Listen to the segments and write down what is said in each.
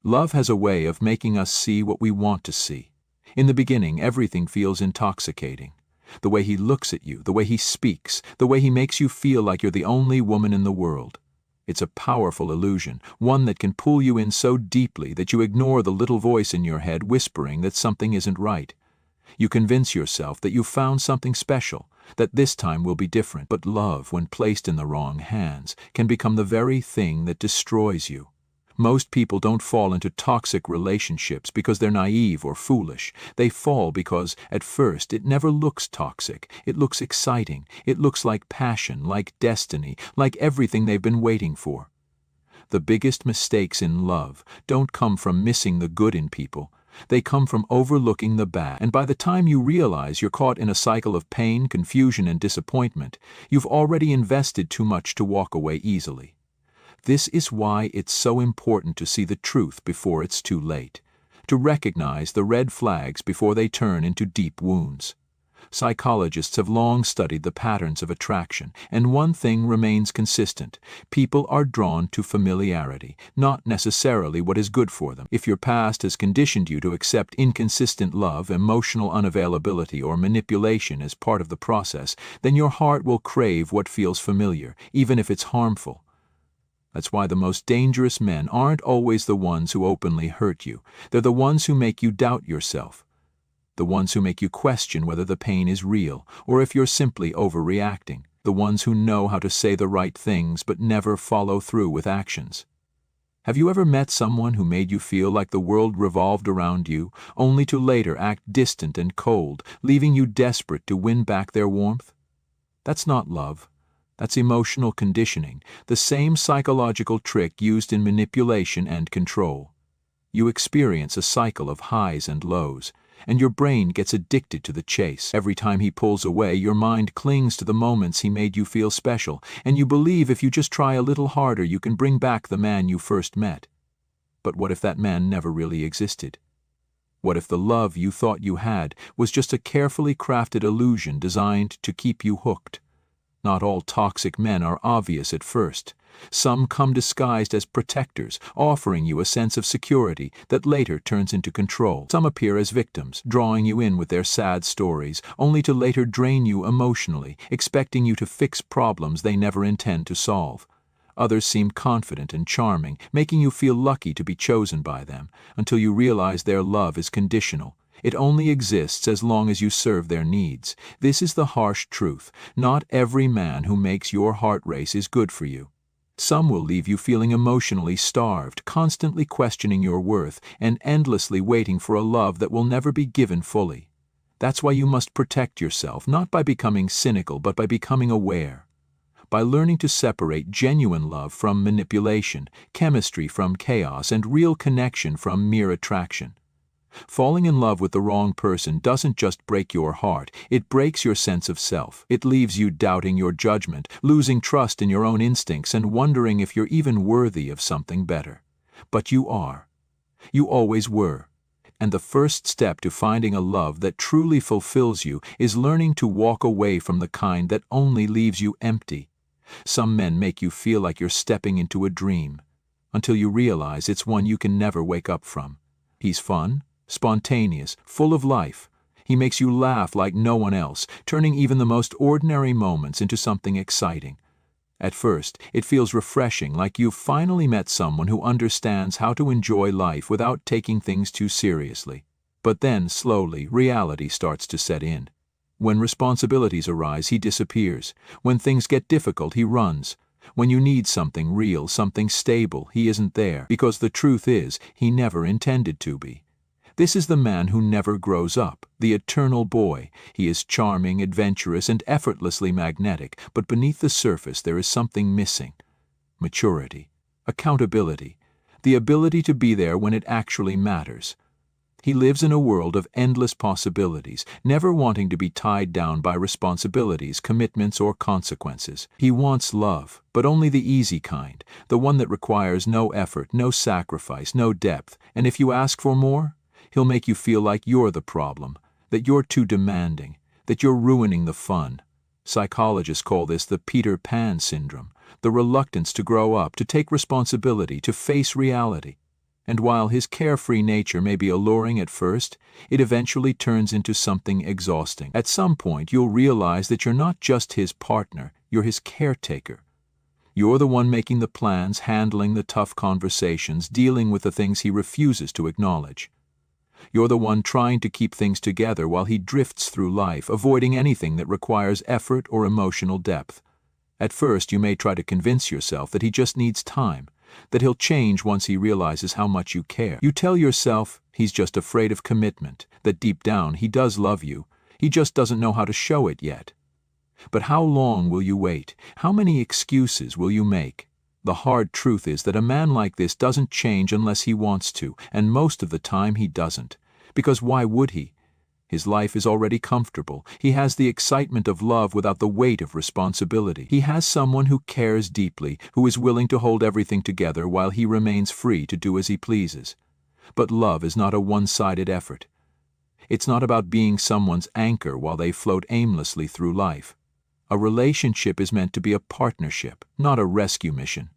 Love has a way of making us see what we want to see. In the beginning, everything feels intoxicating. The way he looks at you, the way he speaks, the way he makes you feel like you're the only woman in the world. It's a powerful illusion, one that can pull you in so deeply that you ignore the little voice in your head whispering that something isn't right. You convince yourself that you've found something special, that this time will be different. But love, when placed in the wrong hands, can become the very thing that destroys you. Most people don't fall into toxic relationships because they're naive or foolish. They fall because, at first, it never looks toxic. It looks exciting. It looks like passion, like destiny, like everything they've been waiting for. The biggest mistakes in love don't come from missing the good in people. They come from overlooking the bad. And by the time you realize you're caught in a cycle of pain, confusion, and disappointment, you've already invested too much to walk away easily. This is why it's so important to see the truth before it's too late, to recognize the red flags before they turn into deep wounds. Psychologists have long studied the patterns of attraction, and one thing remains consistent. People are drawn to familiarity, not necessarily what is good for them. If your past has conditioned you to accept inconsistent love, emotional unavailability, or manipulation as part of the process, then your heart will crave what feels familiar, even if it's harmful. That's why the most dangerous men aren't always the ones who openly hurt you. They're the ones who make you doubt yourself. The ones who make you question whether the pain is real, or if you're simply overreacting. The ones who know how to say the right things but never follow through with actions. Have you ever met someone who made you feel like the world revolved around you, only to later act distant and cold, leaving you desperate to win back their warmth? That's not love. That's emotional conditioning, the same psychological trick used in manipulation and control. You experience a cycle of highs and lows, and your brain gets addicted to the chase. Every time he pulls away, your mind clings to the moments he made you feel special, and you believe if you just try a little harder you can bring back the man you first met. But what if that man never really existed? What if the love you thought you had was just a carefully crafted illusion designed to keep you hooked? Not all toxic men are obvious at first. Some come disguised as protectors, offering you a sense of security that later turns into control. Some appear as victims, drawing you in with their sad stories, only to later drain you emotionally, expecting you to fix problems they never intend to solve. Others seem confident and charming, making you feel lucky to be chosen by them, until you realize their love is conditional. It only exists as long as you serve their needs. This is the harsh truth. Not every man who makes your heart race is good for you. Some will leave you feeling emotionally starved, constantly questioning your worth, and endlessly waiting for a love that will never be given fully. That's why you must protect yourself, not by becoming cynical, but by becoming aware. By learning to separate genuine love from manipulation, chemistry from chaos, and real connection from mere attraction. Falling in love with the wrong person doesn't just break your heart, it breaks your sense of self. It leaves you doubting your judgment, losing trust in your own instincts, and wondering if you're even worthy of something better. But you are. You always were. And the first step to finding a love that truly fulfills you is learning to walk away from the kind that only leaves you empty. Some men make you feel like you're stepping into a dream, until you realize it's one you can never wake up from. He's fun, spontaneous, full of life. He makes you laugh like no one else, turning even the most ordinary moments into something exciting. At first, it feels refreshing, like you've finally met someone who understands how to enjoy life without taking things too seriously. But then, slowly, reality starts to set in. When responsibilities arise, he disappears. When things get difficult, he runs. When you need something real, something stable, he isn't there, because the truth is, he never intended to be. This is the man who never grows up, the eternal boy. He is charming, adventurous, and effortlessly magnetic, but beneath the surface there is something missing. Maturity, accountability, the ability to be there when it actually matters. He lives in a world of endless possibilities, never wanting to be tied down by responsibilities, commitments, or consequences. He wants love, but only the easy kind, the one that requires no effort, no sacrifice, no depth, and if you ask for more, he'll make you feel like you're the problem, that you're too demanding, that you're ruining the fun. Psychologists call this the Peter Pan syndrome, the reluctance to grow up, to take responsibility, to face reality. And while his carefree nature may be alluring at first, it eventually turns into something exhausting. At some point, you'll realize that you're not just his partner, you're his caretaker. You're the one making the plans, handling the tough conversations, dealing with the things he refuses to acknowledge. You're the one trying to keep things together while he drifts through life, avoiding anything that requires effort or emotional depth. At first, you may try to convince yourself that he just needs time, that he'll change once he realizes how much you care. You tell yourself he's just afraid of commitment, that deep down he does love you, he just doesn't know how to show it yet. But how long will you wait? How many excuses will you make? The hard truth is that a man like this doesn't change unless he wants to, and most of the time he doesn't. Because why would he? His life is already comfortable. He has the excitement of love without the weight of responsibility. He has someone who cares deeply, who is willing to hold everything together while he remains free to do as he pleases. But love is not a one-sided effort. It's not about being someone's anchor while they float aimlessly through life. A relationship is meant to be a partnership, not a rescue mission.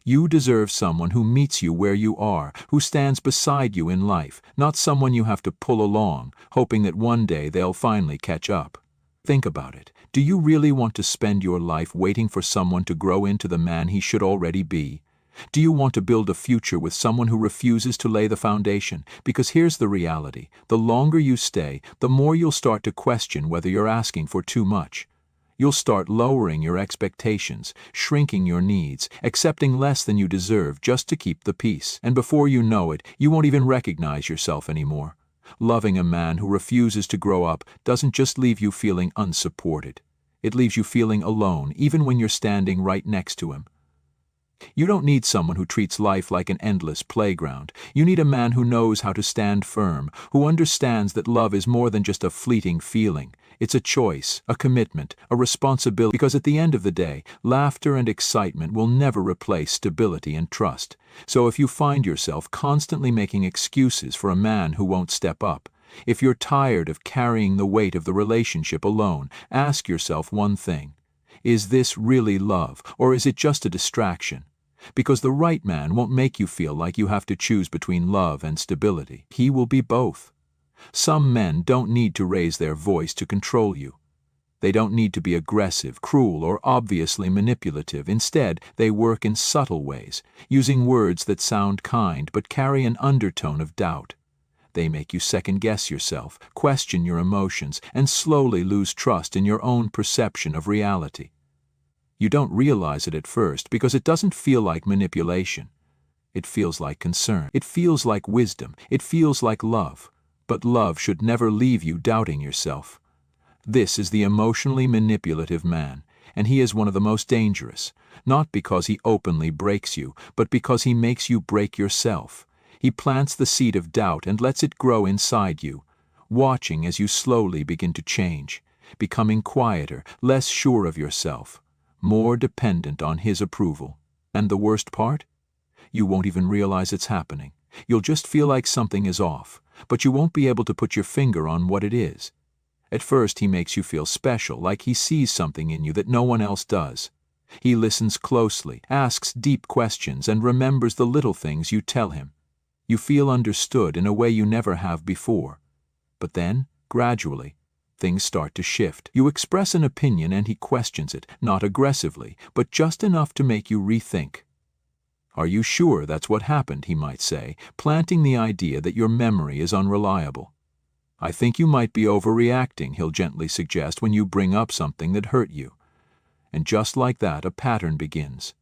You deserve someone who meets you where you are, who stands beside you in life, not someone you have to pull along, hoping that one day they'll finally catch up. Think about it. Do you really want to spend your life waiting for someone to grow into the man he should already be? Do you want to build a future with someone who refuses to lay the foundation? Because here's the reality. The longer you stay, the more you'll start to question whether you're asking for too much. You'll start lowering your expectations, shrinking your needs, accepting less than you deserve just to keep the peace. And before you know it, you won't even recognize yourself anymore. Loving a man who refuses to grow up doesn't just leave you feeling unsupported. It leaves you feeling alone, even when you're standing right next to him. You don't need someone who treats life like an endless playground. You need a man who knows how to stand firm, who understands that love is more than just a fleeting feeling. It's a choice, a commitment, a responsibility, because at the end of the day, laughter and excitement will never replace stability and trust. So if you find yourself constantly making excuses for a man who won't step up, if you're tired of carrying the weight of the relationship alone, ask yourself one thing. Is this really love, or is it just a distraction? Because the right man won't make you feel like you have to choose between love and stability. He will be both. Some men don't need to raise their voice to control you. They don't need to be aggressive, cruel, or obviously manipulative. Instead, they work in subtle ways, using words that sound kind but carry an undertone of doubt. They make you second-guess yourself, question your emotions, and slowly lose trust in your own perception of reality. You don't realize it at first because it doesn't feel like manipulation. It feels like concern. It feels like wisdom. It feels like love. But love should never leave you doubting yourself. This is the emotionally manipulative man, and he is one of the most dangerous, not because he openly breaks you, but because he makes you break yourself. He plants the seed of doubt and lets it grow inside you, watching as you slowly begin to change, becoming quieter, less sure of yourself, more dependent on his approval. And the worst part? You won't even realize it's happening. You'll just feel like something is off, but you won't be able to put your finger on what it is. At first he makes you feel special, like he sees something in you that no one else does. He listens closely, asks deep questions, and remembers the little things you tell him. You feel understood in a way you never have before. But then, gradually, things start to shift. You express an opinion and he questions it, not aggressively, but just enough to make you rethink. Are you sure that's what happened, he might say, planting the idea that your memory is unreliable. I think you might be overreacting, he'll gently suggest when you bring up something that hurt you. And just like that, a pattern begins.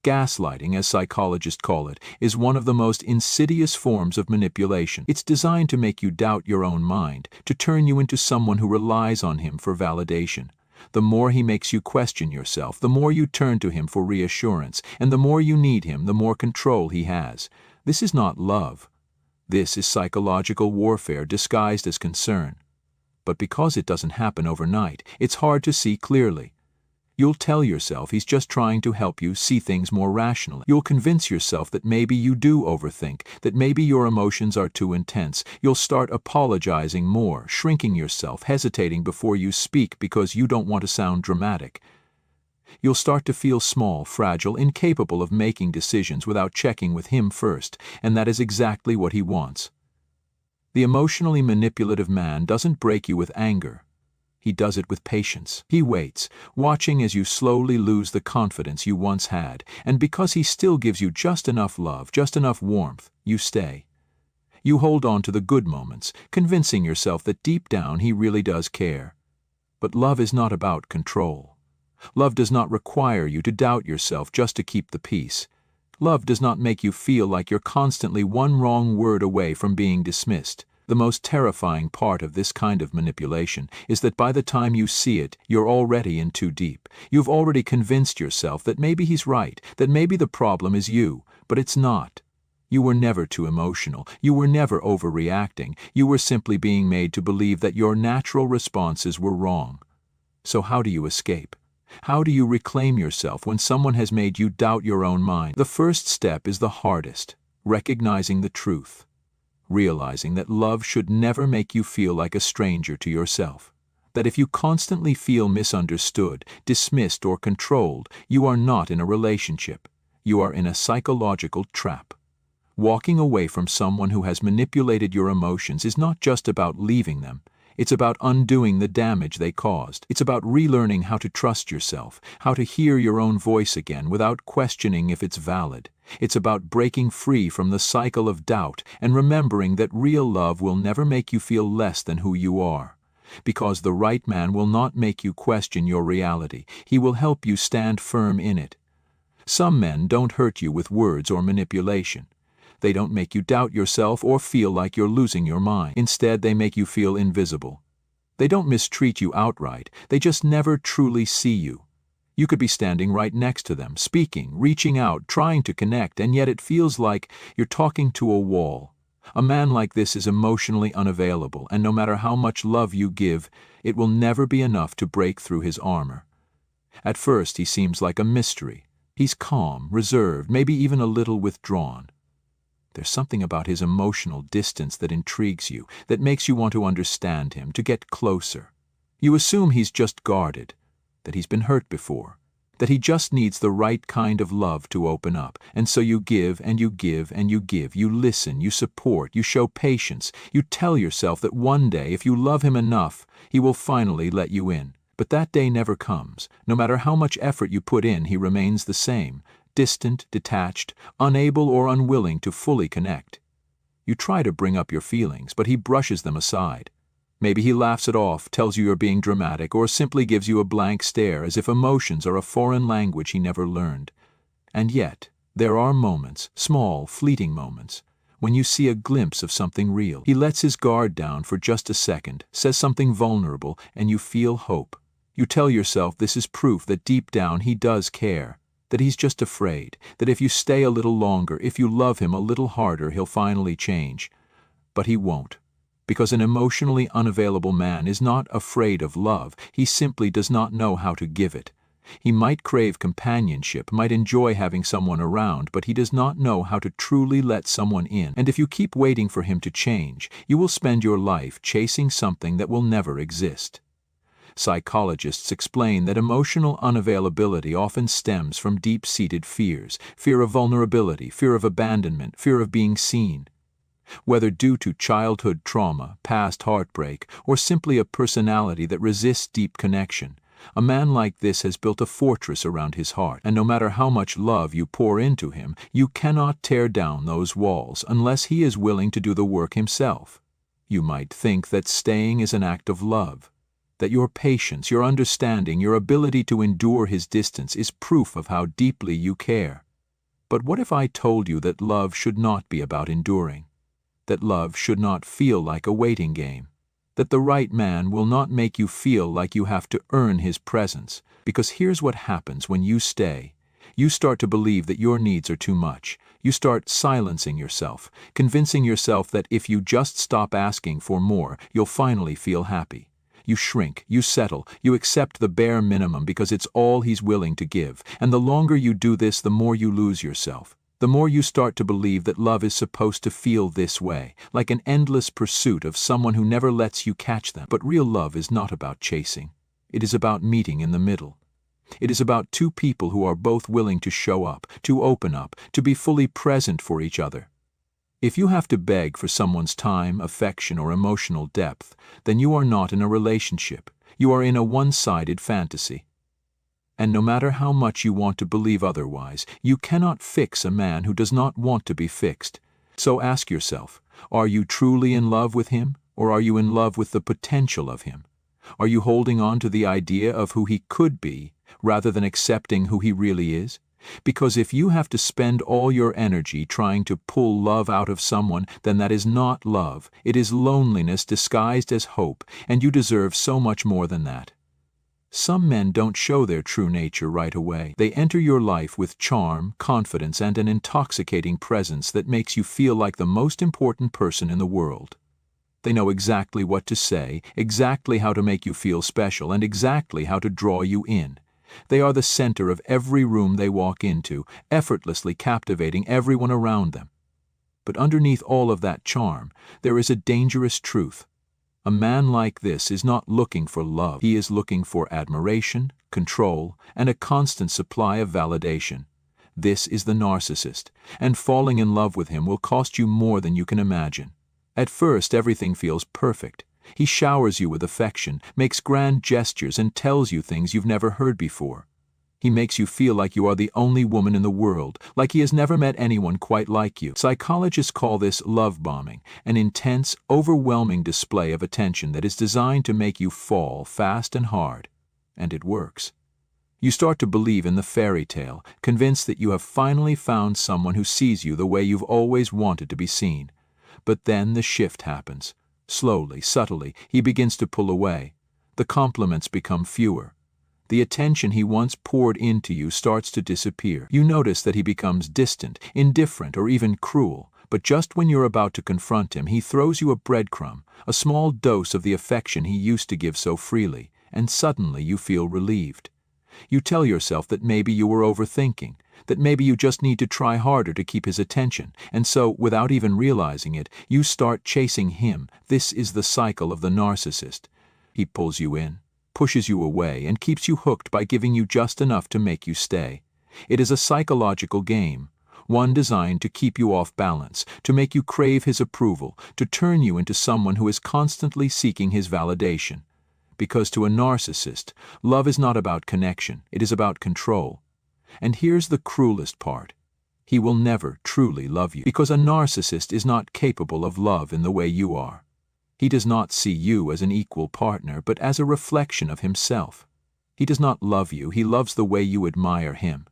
Gaslighting, as psychologists call it, is one of the most insidious forms of manipulation. It's designed to make you doubt your own mind, to turn you into someone who relies on him for validation. The more he makes you question yourself, the more you turn to him for reassurance, and the more you need him, the more control he has. This is not love. This is psychological warfare disguised as concern. But because it doesn't happen overnight, it's hard to see clearly. You'll tell yourself he's just trying to help you see things more rationally. You'll convince yourself that maybe you do overthink, that maybe your emotions are too intense. You'll start apologizing more, shrinking yourself, hesitating before you speak because you don't want to sound dramatic. You'll start to feel small, fragile, incapable of making decisions without checking with him first, and that is exactly what he wants. The emotionally manipulative man doesn't break you with anger. He does it with patience. He waits, watching as you slowly lose the confidence you once had, and because he still gives you just enough love, just enough warmth, you stay. You hold on to the good moments, convincing yourself that deep down he really does care. But love is not about control. Love does not require you to doubt yourself just to keep the peace. Love does not make you feel like you're constantly one wrong word away from being dismissed. The most terrifying part of this kind of manipulation is that by the time you see it, you're already in too deep. You've already convinced yourself that maybe he's right, that maybe the problem is you, but it's not. You were never too emotional. You were never overreacting. You were simply being made to believe that your natural responses were wrong. So how do you escape? How do you reclaim yourself when someone has made you doubt your own mind? The first step is the hardest, recognizing the truth. Realizing that love should never make you feel like a stranger to yourself. That if you constantly feel misunderstood, dismissed, or controlled, you are not in a relationship. You are in a psychological trap. Walking away from someone who has manipulated your emotions is not just about leaving them. It's about undoing the damage they caused. It's about relearning how to trust yourself, how to hear your own voice again without questioning if it's valid. It's about breaking free from the cycle of doubt and remembering that real love will never make you feel less than who you are. Because the right man will not make you question your reality. He will help you stand firm in it. Some men don't hurt you with words or manipulation. They don't make you doubt yourself or feel like you're losing your mind. Instead, they make you feel invisible. They don't mistreat you outright. They just never truly see you. You could be standing right next to them, speaking, reaching out, trying to connect, and yet it feels like you're talking to a wall. A man like this is emotionally unavailable, and no matter how much love you give, it will never be enough to break through his armor. At first, he seems like a mystery. He's calm, reserved, maybe even a little withdrawn. There's something about his emotional distance that intrigues you, that makes you want to understand him, to get closer. You assume he's just guarded, that he's been hurt before, that he just needs the right kind of love to open up, and so you give and you give and you give, you listen, you support, you show patience, you tell yourself that one day, if you love him enough, he will finally let you in. But that day never comes. No matter how much effort you put in, he remains the same. Distant, detached, unable or unwilling to fully connect. You try to bring up your feelings, but he brushes them aside. Maybe he laughs it off, tells you you're being dramatic, or simply gives you a blank stare as if emotions are a foreign language he never learned. And yet, there are moments, small, fleeting moments, when you see a glimpse of something real. He lets his guard down for just a second, says something vulnerable, and you feel hope. You tell yourself this is proof that deep down he does care. That he's just afraid, that if you stay a little longer, if you love him a little harder, he'll finally change. But he won't, because an emotionally unavailable man is not afraid of love, he simply does not know how to give it. He might crave companionship, might enjoy having someone around, but he does not know how to truly let someone in. And if you keep waiting for him to change, you will spend your life chasing something that will never exist. Psychologists explain that emotional unavailability often stems from deep-seated fears, fear of vulnerability, fear of abandonment, fear of being seen. Whether due to childhood trauma, past heartbreak, or simply a personality that resists deep connection, a man like this has built a fortress around his heart, and no matter how much love you pour into him, you cannot tear down those walls unless he is willing to do the work himself. You might think that staying is an act of love, that your patience, your understanding, your ability to endure his distance is proof of how deeply you care. But what if I told you that love should not be about enduring? That love should not feel like a waiting game? That the right man will not make you feel like you have to earn his presence? Because here's what happens when you stay. You start to believe that your needs are too much. You start silencing yourself, convincing yourself that if you just stop asking for more, you'll finally feel happy. You shrink, you settle, you accept the bare minimum because it's all he's willing to give. And the longer you do this, the more you lose yourself. The more you start to believe that love is supposed to feel this way, like an endless pursuit of someone who never lets you catch them. But real love is not about chasing. It is about meeting in the middle. It is about two people who are both willing to show up, to open up, to be fully present for each other. If you have to beg for someone's time, affection, or emotional depth, then you are not in a relationship. You are in a one-sided fantasy. And no matter how much you want to believe otherwise, you cannot fix a man who does not want to be fixed. So ask yourself, are you truly in love with him, or are you in love with the potential of him? Are you holding on to the idea of who he could be, rather than accepting who he really is? Because if you have to spend all your energy trying to pull love out of someone, then that is not love. It is loneliness disguised as hope, and you deserve so much more than that. Some men don't show their true nature right away. They enter your life with charm, confidence, and an intoxicating presence that makes you feel like the most important person in the world. They know exactly what to say, exactly how to make you feel special, and exactly how to draw you in. They are the center of every room they walk into, effortlessly captivating everyone around them. But underneath all of that charm, there is a dangerous truth. A man like this is not looking for love. He is looking for admiration, control, and a constant supply of validation. This is the narcissist, and falling in love with him will cost you more than you can imagine. At first, everything feels perfect. He showers you with affection, makes grand gestures, and tells you things you've never heard before. He makes you feel like you are the only woman in the world, like he has never met anyone quite like you. Psychologists call this love bombing, an intense, overwhelming display of attention that is designed to make you fall fast and hard. And it works. You start to believe in the fairy tale, convinced that you have finally found someone who sees you the way you've always wanted to be seen. But then the shift happens. Slowly, subtly, he begins to pull away. The compliments become fewer. The attention he once poured into you starts to disappear. You notice that he becomes distant, indifferent, or even cruel. But just when you're about to confront him, he throws you a breadcrumb, a small dose of the affection he used to give so freely, and suddenly you feel relieved. You tell yourself that maybe you were overthinking, that maybe you just need to try harder to keep his attention, and so, without even realizing it, you start chasing him. This is the cycle of the narcissist. He pulls you in, pushes you away, and keeps you hooked by giving you just enough to make you stay. It is a psychological game, one designed to keep you off balance, to make you crave his approval, to turn you into someone who is constantly seeking his validation. Because to a narcissist, love is not about connection, it is about control. And here's the cruelest part. He will never truly love you, because a narcissist is not capable of love in the way you are. He does not see you as an equal partner, but as a reflection of himself. He does not love you, he loves the way you admire him.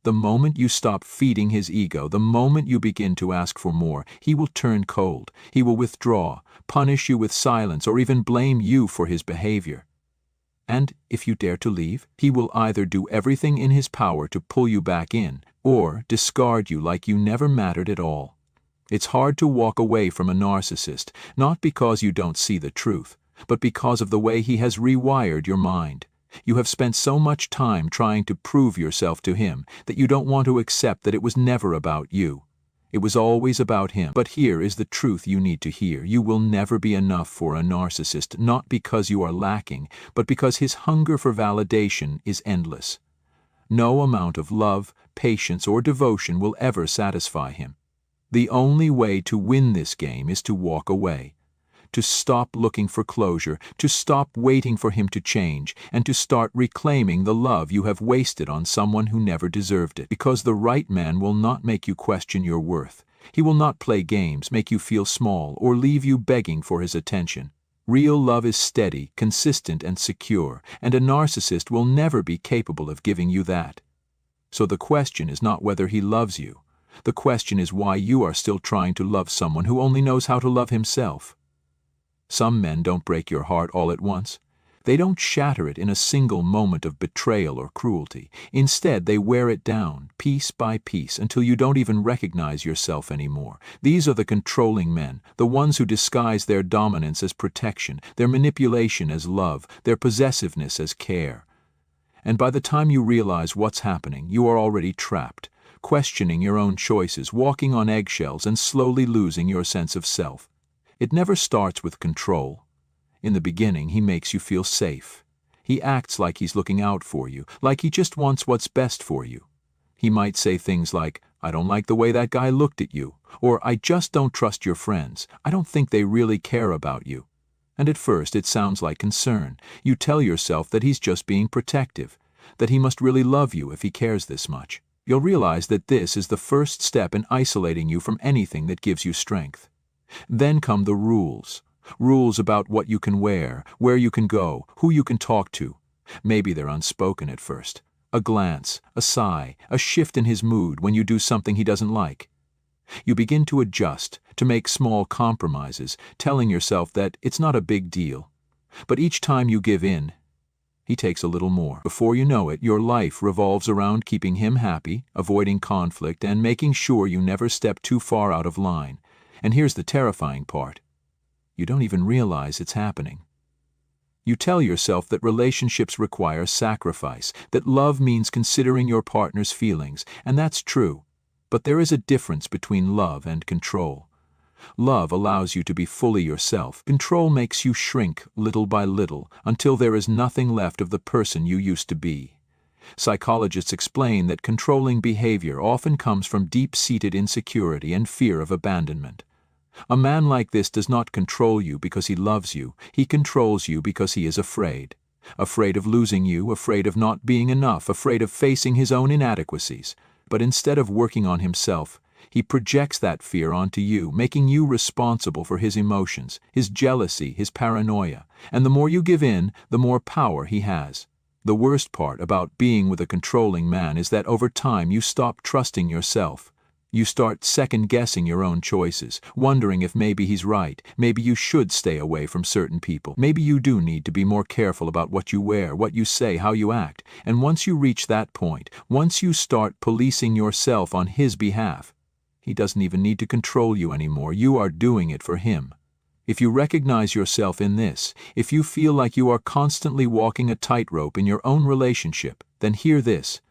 The moment you stop feeding his ego, the moment you begin to ask for more, he will turn cold. He will withdraw, punish you with silence, or even blame you for his behavior. And if you dare to leave, he will either do everything in his power to pull you back in, or discard you like you never mattered at all. It's hard to walk away from a narcissist, not because you don't see the truth, but because of the way he has rewired your mind. You have spent so much time trying to prove yourself to him that you don't want to accept that it was never about you. It was always about him. But here is the truth you need to hear. You will never be enough for a narcissist, not because you are lacking, but because his hunger for validation is endless. No amount of love, patience, or devotion will ever satisfy him. The only way to win this game is to walk away, to stop looking for closure, to stop waiting for him to change, and to start reclaiming the love you have wasted on someone who never deserved it. Because the right man will not make you question your worth. He will not play games, make you feel small, or leave you begging for his attention. Real love is steady, consistent, and secure, and a narcissist will never be capable of giving you that. So the question is not whether he loves you. The question is why you are still trying to love someone who only knows how to love himself. Some men don't break your heart all at once. They don't shatter it in a single moment of betrayal or cruelty. Instead, they wear it down, piece by piece, until you don't even recognize yourself anymore. These are the controlling men, the ones who disguise their dominance as protection, their manipulation as love, their possessiveness as care. And by the time you realize what's happening, you are already trapped, questioning your own choices, walking on eggshells, and slowly losing your sense of self. It never starts with control. In the beginning, he makes you feel safe. He acts like he's looking out for you, like he just wants what's best for you. He might say things like, "I don't like the way that guy looked at you," or "I just don't trust your friends. I don't think they really care about you." And at first it sounds like concern. You tell yourself that he's just being protective, that he must really love you if he cares this much. You'll realize that this is the first step in isolating you from anything that gives you strength. Then come the rules. Rules about what you can wear, where you can go, who you can talk to. Maybe they're unspoken at first. A glance, a sigh, a shift in his mood when you do something he doesn't like. You begin to adjust, to make small compromises, telling yourself that it's not a big deal. But each time you give in, he takes a little more. Before you know it, your life revolves around keeping him happy, avoiding conflict, and making sure you never step too far out of line. And here's the terrifying part. You don't even realize it's happening. You tell yourself that relationships require sacrifice, that love means considering your partner's feelings, and that's true. But there is a difference between love and control. Love allows you to be fully yourself. Control makes you shrink little by little until there is nothing left of the person you used to be. Psychologists explain that controlling behavior often comes from deep-seated insecurity and fear of abandonment. A man like this does not control you because he loves you. He controls you because he is afraid. Afraid of losing you, afraid of not being enough, afraid of facing his own inadequacies. But instead of working on himself, he projects that fear onto you, making you responsible for his emotions, his jealousy, his paranoia. And the more you give in, the more power he has. The worst part about being with a controlling man is that over time you stop trusting yourself. You start second-guessing your own choices, wondering if maybe he's right, maybe you should stay away from certain people, maybe you do need to be more careful about what you wear, what you say, how you act. And once you reach that point, once you start policing yourself on his behalf, he doesn't even need to control you anymore. You are doing it for him. If you recognize yourself in this, if you feel like you are constantly walking a tightrope in your own relationship, then hear this.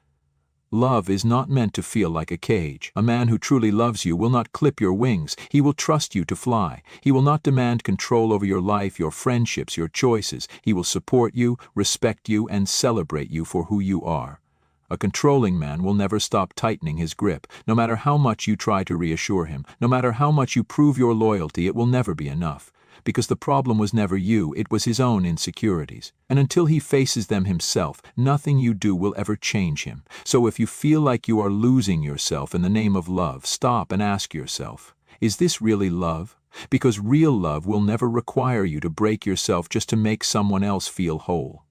Love is not meant to feel like a cage. A man who truly loves you will not clip your wings. He will trust you to fly. He will not demand control over your life, your friendships, your choices. He will support you, respect you, and celebrate you for who you are. A controlling man will never stop tightening his grip. No matter how much you try to reassure him, no matter how much you prove your loyalty, it will never be enough. Because the problem was never you, it was his own insecurities. And until he faces them himself, nothing you do will ever change him. So if you feel like you are losing yourself in the name of love, stop and ask yourself, is this really love? Because real love will never require you to break yourself just to make someone else feel whole.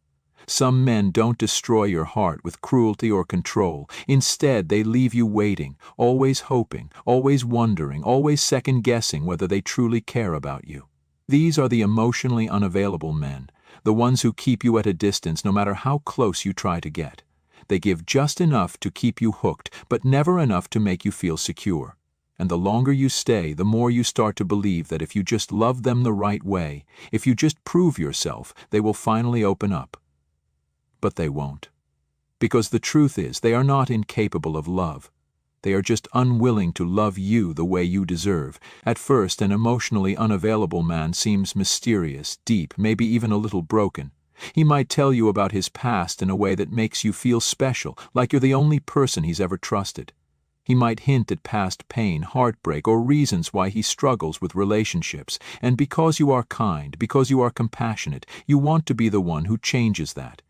Some men don't destroy your heart with cruelty or control. Instead, they leave you waiting, always hoping, always wondering, always second-guessing whether they truly care about you. These are the emotionally unavailable men, the ones who keep you at a distance no matter how close you try to get. They give just enough to keep you hooked, but never enough to make you feel secure. And the longer you stay, the more you start to believe that if you just love them the right way, if you just prove yourself, they will finally open up. But they won't. Because the truth is, they are not incapable of love. They are just unwilling to love you the way you deserve. At first, an emotionally unavailable man seems mysterious, deep, maybe even a little broken. He might tell you about his past in a way that makes you feel special, like you're the only person he's ever trusted. He might hint at past pain, heartbreak, or reasons why he struggles with relationships. And because you are kind, because you are compassionate, you want to be the one who changes that.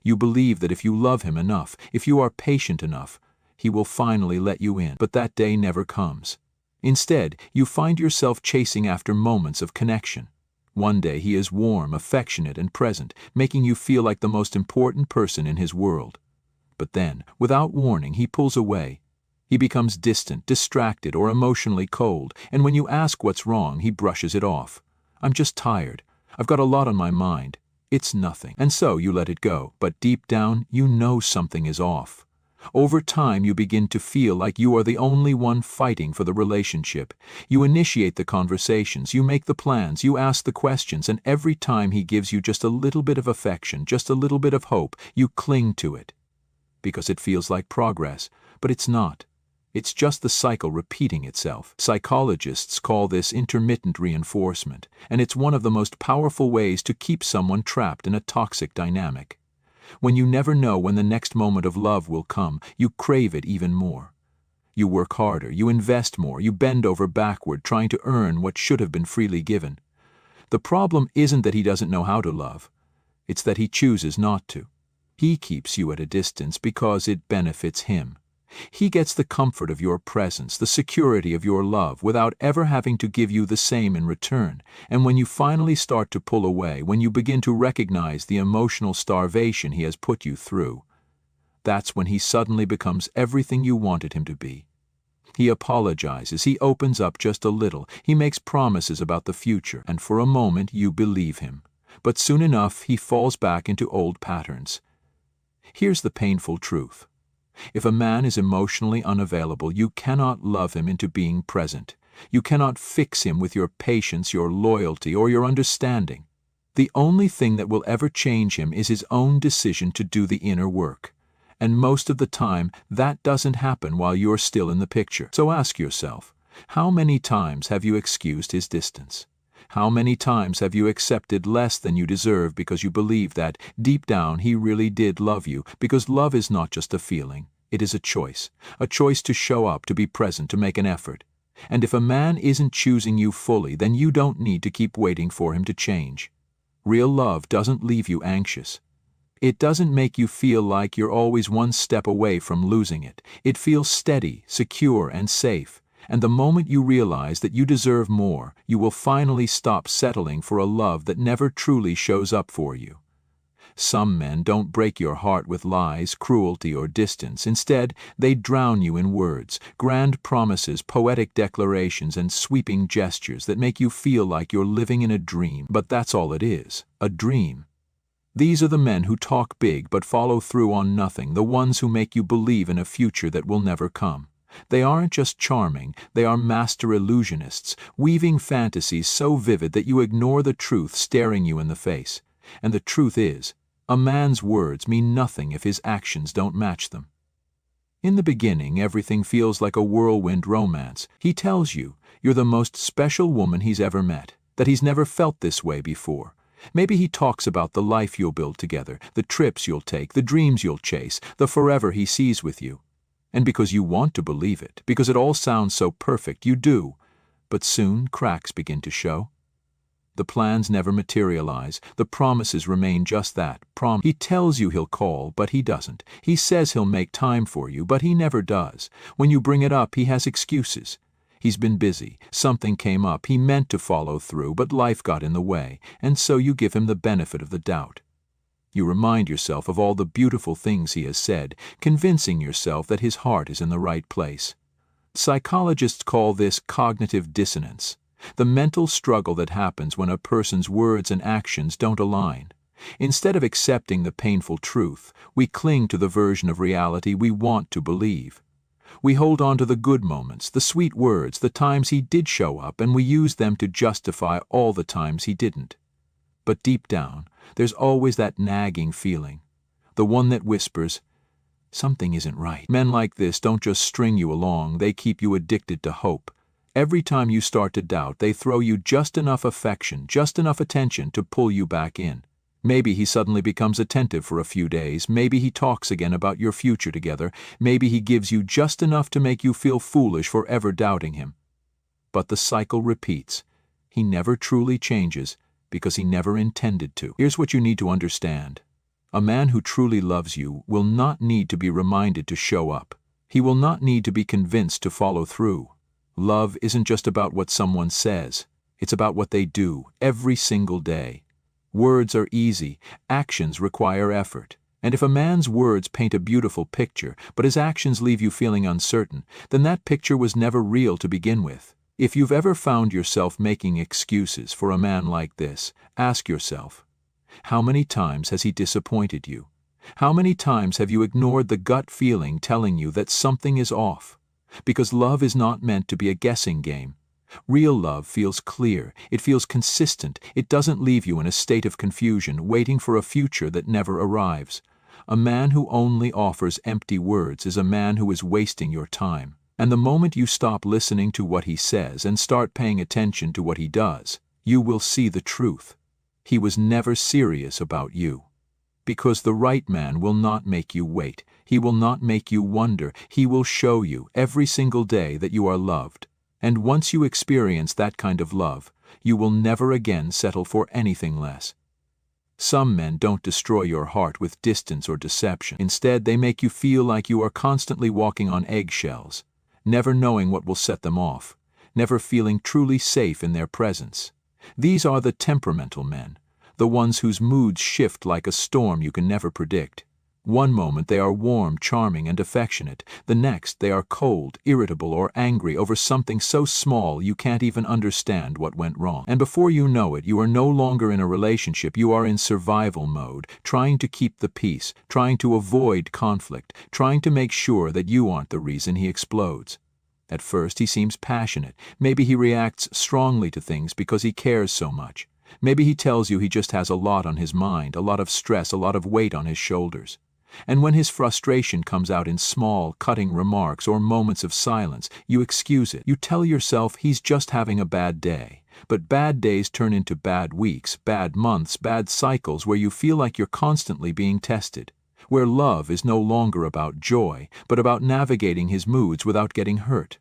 You believe that if you love him enough, if you are patient enough, he will finally let you in. But that day never comes. Instead, you find yourself chasing after moments of connection. One day he is warm, affectionate, and present, making you feel like the most important person in his world. But then, without warning, he pulls away. He becomes distant, distracted, or emotionally cold, and when you ask what's wrong, he brushes it off. "I'm just tired. I've got a lot on my mind. It's nothing." And so you let it go, but deep down, you know something is off. Over time, you begin to feel like you are the only one fighting for the relationship. You initiate the conversations, you make the plans, you ask the questions, and every time he gives you just a little bit of affection, just a little bit of hope, you cling to it. Because it feels like progress, but it's not. It's just the cycle repeating itself. Psychologists call this intermittent reinforcement, and it's one of the most powerful ways to keep someone trapped in a toxic dynamic. When you never know when the next moment of love will come, you crave it even more. You work harder, you invest more, you bend over backward trying to earn what should have been freely given. The problem isn't that he doesn't know how to love. It's that he chooses not to. He keeps you at a distance because it benefits him. He gets the comfort of your presence, the security of your love, without ever having to give you the same in return. And when you finally start to pull away, when you begin to recognize the emotional starvation he has put you through, that's when he suddenly becomes everything you wanted him to be. He apologizes, he opens up just a little, he makes promises about the future, and for a moment you believe him. But soon enough he falls back into old patterns. Here's the painful truth. If a man is emotionally unavailable, you cannot love him into being present. You cannot fix him with your patience, your loyalty, or your understanding. The only thing that will ever change him is his own decision to do the inner work. And most of the time, that doesn't happen while you're still in the picture. So ask yourself, how many times have you excused his distance? How many times have you accepted less than you deserve because you believe that, deep down, he really did love you? Because love is not just a feeling, it is a choice to show up, to be present, to make an effort. And if a man isn't choosing you fully, then you don't need to keep waiting for him to change. Real love doesn't leave you anxious. It doesn't make you feel like you're always one step away from losing it. It feels steady, secure, and safe. And the moment you realize that you deserve more, you will finally stop settling for a love that never truly shows up for you. Some men don't break your heart with lies, cruelty, or distance. Instead, they drown you in words, grand promises, poetic declarations, and sweeping gestures that make you feel like you're living in a dream. But that's all it is, a dream. These are the men who talk big but follow through on nothing, the ones who make you believe in a future that will never come. They aren't just charming, they are master illusionists, weaving fantasies so vivid that you ignore the truth staring you in the face. And the truth is, a man's words mean nothing if his actions don't match them. In the beginning, everything feels like a whirlwind romance. He tells you you're the most special woman he's ever met, that he's never felt this way before. Maybe he talks about the life you'll build together, the trips you'll take, the dreams you'll chase, the forever he sees with you. And because you want to believe it, because it all sounds so perfect, you do. But soon cracks begin to show. The plans never materialize. The promises remain just that, promise. He tells you he'll call, but he doesn't. He says he'll make time for you, but he never does. When you bring it up, he has excuses. He's been busy, something came up, he meant to follow through, but life got in the way, and so you give him the benefit of the doubt. You remind yourself of all the beautiful things he has said, convincing yourself that his heart is in the right place. Psychologists call this cognitive dissonance, the mental struggle that happens when a person's words and actions don't align. Instead of accepting the painful truth, we cling to the version of reality we want to believe. We hold on to the good moments, the sweet words, the times he did show up, and we use them to justify all the times he didn't. But deep down, there's always that nagging feeling, the one that whispers, something isn't right. Men like this don't just string you along, they keep you addicted to hope. Every time you start to doubt, they throw you just enough affection, just enough attention to pull you back in. Maybe he suddenly becomes attentive for a few days, maybe he talks again about your future together, maybe he gives you just enough to make you feel foolish for ever doubting him. But the cycle repeats. He never truly changes, because he never intended to. Here's what you need to understand. A man who truly loves you will not need to be reminded to show up. He will not need to be convinced to follow through. Love isn't just about what someone says. It's about what they do, every single day. Words are easy, actions require effort. And if a man's words paint a beautiful picture, but his actions leave you feeling uncertain, then that picture was never real to begin with. If you've ever found yourself making excuses for a man like this, ask yourself, how many times has he disappointed you? How many times have you ignored the gut feeling telling you that something is off? Because love is not meant to be a guessing game. Real love feels clear, it feels consistent, it doesn't leave you in a state of confusion, waiting for a future that never arrives. A man who only offers empty words is a man who is wasting your time. And the moment you stop listening to what he says and start paying attention to what he does, you will see the truth. He was never serious about you. Because the right man will not make you wait. He will not make you wonder. He will show you every single day that you are loved. And once you experience that kind of love, you will never again settle for anything less. Some men don't destroy your heart with distance or deception. Instead, they make you feel like you are constantly walking on eggshells, never knowing what will set them off, never feeling truly safe in their presence. These are the temperamental men, the ones whose moods shift like a storm you can never predict. One moment they are warm, charming, and affectionate. The next they are cold, irritable, or angry over something so small you can't even understand what went wrong. And before you know it, you are no longer in a relationship. You are in survival mode, trying to keep the peace, trying to avoid conflict, trying to make sure that you aren't the reason he explodes. At first he seems passionate. Maybe he reacts strongly to things because he cares so much. Maybe he tells you he just has a lot on his mind, a lot of stress, a lot of weight on his shoulders. And when his frustration comes out in small, cutting remarks or moments of silence, you excuse it. You tell yourself he's just having a bad day. But bad days turn into bad weeks, bad months, bad cycles where you feel like you're constantly being tested, where love is no longer about joy, but about navigating his moods without getting hurt.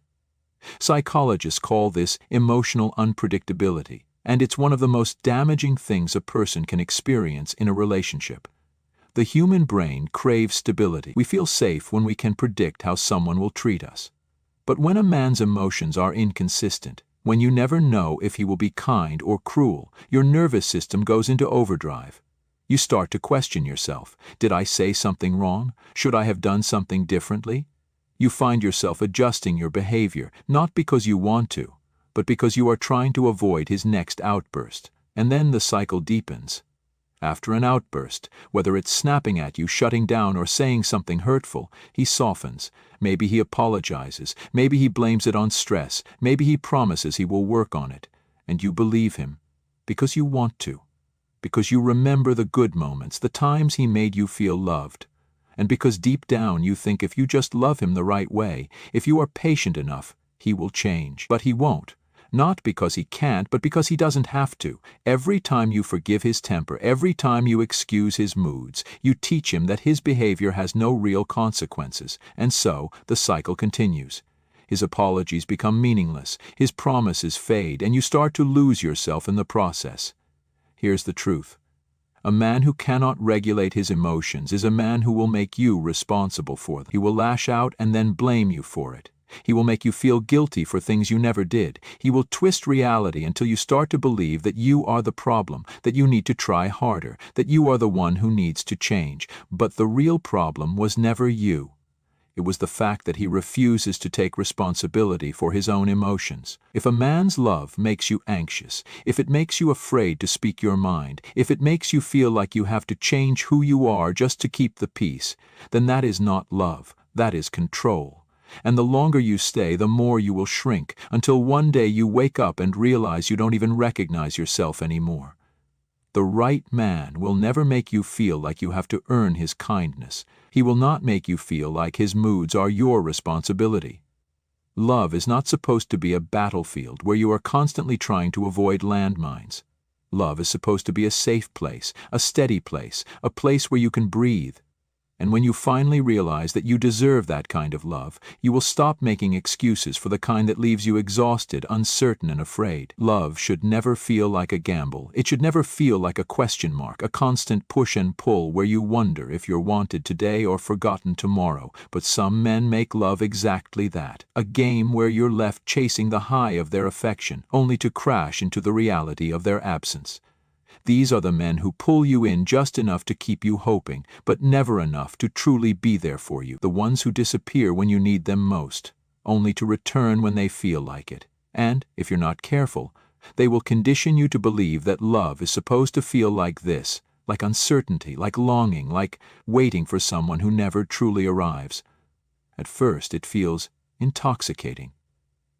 Psychologists call this emotional unpredictability, and it's one of the most damaging things a person can experience in a relationship. The human brain craves stability. We feel safe when we can predict how someone will treat us. But when a man's emotions are inconsistent, when you never know if he will be kind or cruel, your nervous system goes into overdrive. You start to question yourself. Did I say something wrong? Should I have done something differently? You find yourself adjusting your behavior, not because you want to, but because you are trying to avoid his next outburst. And then the cycle deepens. After an outburst, whether it's snapping at you, shutting down, or saying something hurtful, he softens. Maybe he apologizes. Maybe he blames it on stress. Maybe he promises he will work on it. And you believe him, because you want to. Because you remember the good moments, the times he made you feel loved. And because deep down you think if you just love him the right way, if you are patient enough, he will change. But he won't. Not because he can't, but because he doesn't have to. Every time you forgive his temper, every time you excuse his moods, you teach him that his behavior has no real consequences. And so, the cycle continues. His apologies become meaningless, his promises fade, and you start to lose yourself in the process. Here's the truth. A man who cannot regulate his emotions is a man who will make you responsible for them. He will lash out and then blame you for it. He will make you feel guilty for things you never did. He will twist reality until you start to believe that you are the problem, that you need to try harder, that you are the one who needs to change. But the real problem was never you. It was the fact that he refuses to take responsibility for his own emotions. If a man's love makes you anxious, if it makes you afraid to speak your mind, if it makes you feel like you have to change who you are just to keep the peace, then that is not love, that is control. And the longer you stay, the more you will shrink, until one day you wake up and realize you don't even recognize yourself anymore. The right man will never make you feel like you have to earn his kindness. He will not make you feel like his moods are your responsibility. Love is not supposed to be a battlefield where you are constantly trying to avoid landmines. Love is supposed to be a safe place, a steady place, a place where you can breathe. And when you finally realize that you deserve that kind of love, you will stop making excuses for the kind that leaves you exhausted, uncertain, and afraid. Love should never feel like a gamble. It should never feel like a question mark, a constant push and pull where you wonder if you're wanted today or forgotten tomorrow. But some men make love exactly that, a game where you're left chasing the high of their affection, only to crash into the reality of their absence. These are the men who pull you in just enough to keep you hoping, but never enough to truly be there for you. The ones who disappear when you need them most, only to return when they feel like it. And, if you're not careful, they will condition you to believe that love is supposed to feel like this, like uncertainty, like longing, like waiting for someone who never truly arrives. At first it feels intoxicating.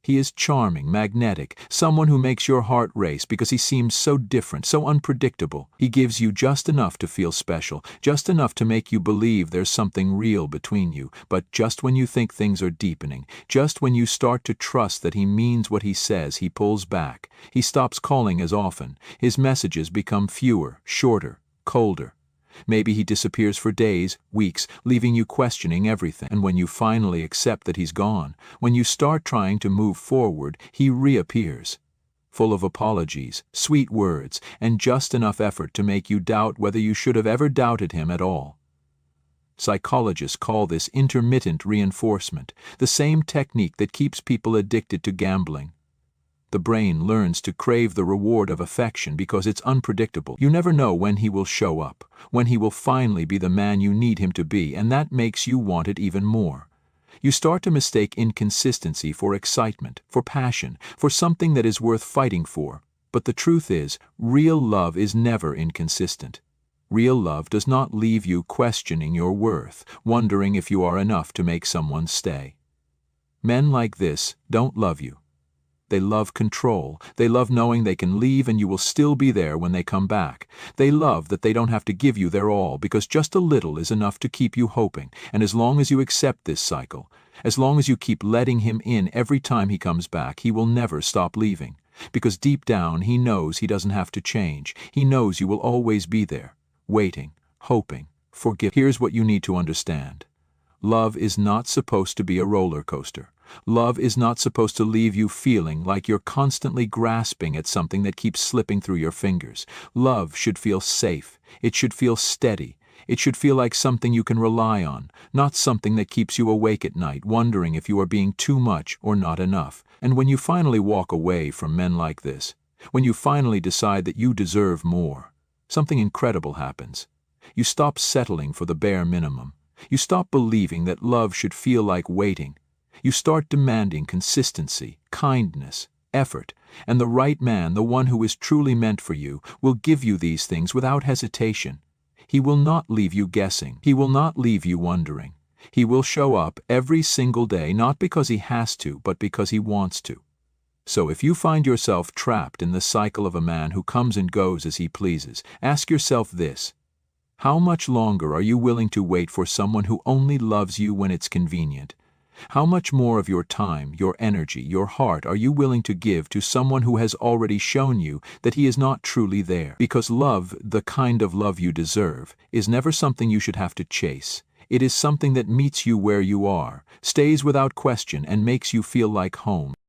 He is charming, magnetic, someone who makes your heart race because he seems so different, so unpredictable. He gives you just enough to feel special, just enough to make you believe there's something real between you. But just when you think things are deepening, just when you start to trust that he means what he says, he pulls back. He stops calling as often. His messages become fewer, shorter, colder. Maybe he disappears for days, weeks, leaving you questioning everything. And when you finally accept that he's gone, when you start trying to move forward, he reappears, full of apologies, sweet words, and just enough effort to make you doubt whether you should have ever doubted him at all. Psychologists call this intermittent reinforcement, the same technique that keeps people addicted to gambling. The brain learns to crave the reward of affection because it's unpredictable. You never know when he will show up, when he will finally be the man you need him to be, and that makes you want it even more. You start to mistake inconsistency for excitement, for passion, for something that is worth fighting for. But the truth is, real love is never inconsistent. Real love does not leave you questioning your worth, wondering if you are enough to make someone stay. Men like this don't love you. They love control. They love knowing they can leave and you will still be there when they come back. They love that they don't have to give you their all because just a little is enough to keep you hoping. And as long as you accept this cycle, as long as you keep letting him in every time he comes back, he will never stop leaving. Because deep down he knows he doesn't have to change. He knows you will always be there, waiting, hoping, forgiving. Here's what you need to understand. Love is not supposed to be a roller coaster. Love is not supposed to leave you feeling like you're constantly grasping at something that keeps slipping through your fingers. Love should feel safe. It should feel steady. It should feel like something you can rely on, not something that keeps you awake at night, wondering if you are being too much or not enough. And when you finally walk away from men like this, when you finally decide that you deserve more, something incredible happens. You stop settling for the bare minimum. You stop believing that love should feel like waiting. You start demanding consistency, kindness, effort, and the right man, the one who is truly meant for you, will give you these things without hesitation. He will not leave you guessing. He will not leave you wondering. He will show up every single day, not because he has to, but because he wants to. So if you find yourself trapped in the cycle of a man who comes and goes as he pleases, ask yourself this: how much longer are you willing to wait for someone who only loves you when it's convenient? How much more of your time, your energy, your heart are you willing to give to someone who has already shown you that he is not truly there? Because love, the kind of love you deserve, is never something you should have to chase. It is something that meets you where you are, stays without question, and makes you feel like home.